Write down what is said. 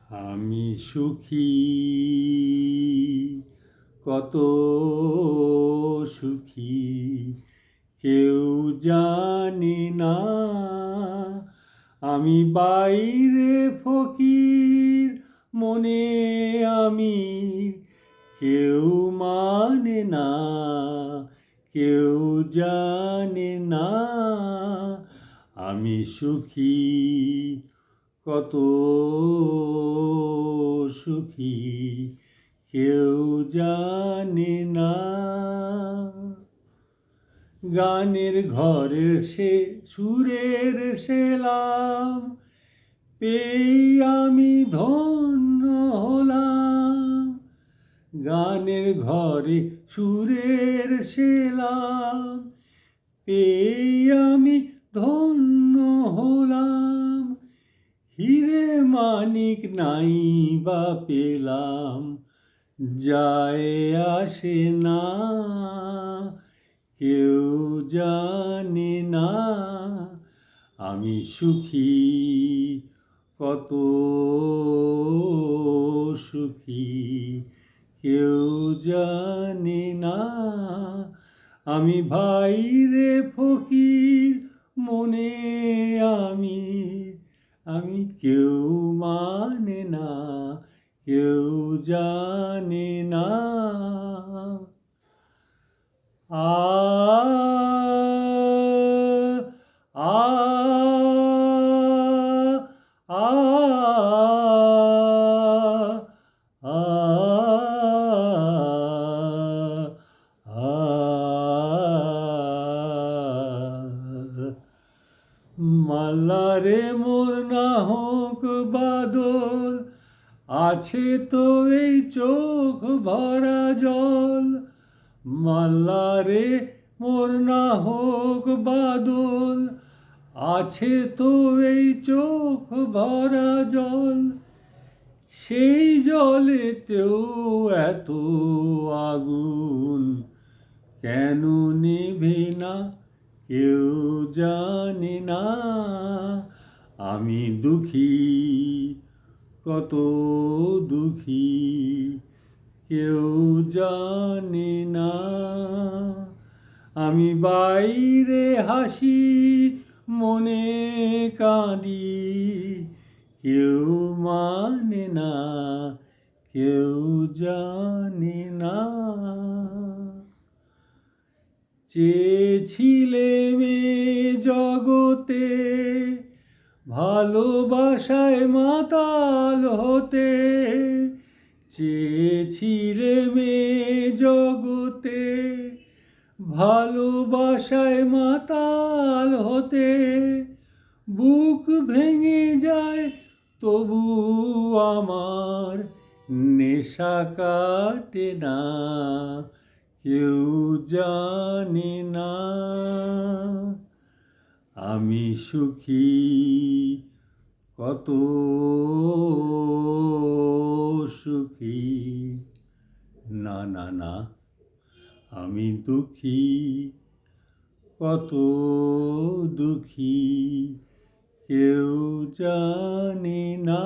আমি সুখী, কত সুখী কেউ জানে না। আমি বাইরে ফকির, মনে আমির, কেউ মানে না, কেউ জানে না। আমি সুখী, কত সুখী কেউ জানে না। গানের ঘরের সে সুরের সেলাম পেয়ে আমি ধন্য হলাম। গানের ঘরে সুরের সেলাম পেয়ে আমি ধন্য হলাম। হিরে মানিক নাই বা পেলাম, যায় আসে না, কেউ জানে না। আমি সুখী, কত সুখী কেউ জানে না। আমি ভাইরে ফকির, মনে আমি কেউ মানে না, কেউ জানে না। মাল্লারে মোর না হোক বাদল, আছে তো এই চোখ ভরা জল। মাল্লারে মোর না হোক বাদল, আছে তো এই চোখ ভরা জল। সেই জলেতেও এত আগুন, কেন নেভে না, কেউ জানে না। আমি দুঃখী, কত দুঃখী কেউ জানে না। আমি বাইরে হাসি, মনে কাঁদি, কেউ মানে না, কেউ জানে না। চেয়েছিলে মেয়ে জগতে, ভালোবাসায় মাতাল হতে। চেয়েছিলে মেয়ে জগতে, ভালোবাসায় মাতাল হতে। বুক ভেঙে যায় তবু আমার নেশা কাটে না, কেউ জানে না। আমি সুখী, কত সুখী, না না না, আমি দুঃখী, কত দুঃখী কেউ জানে না।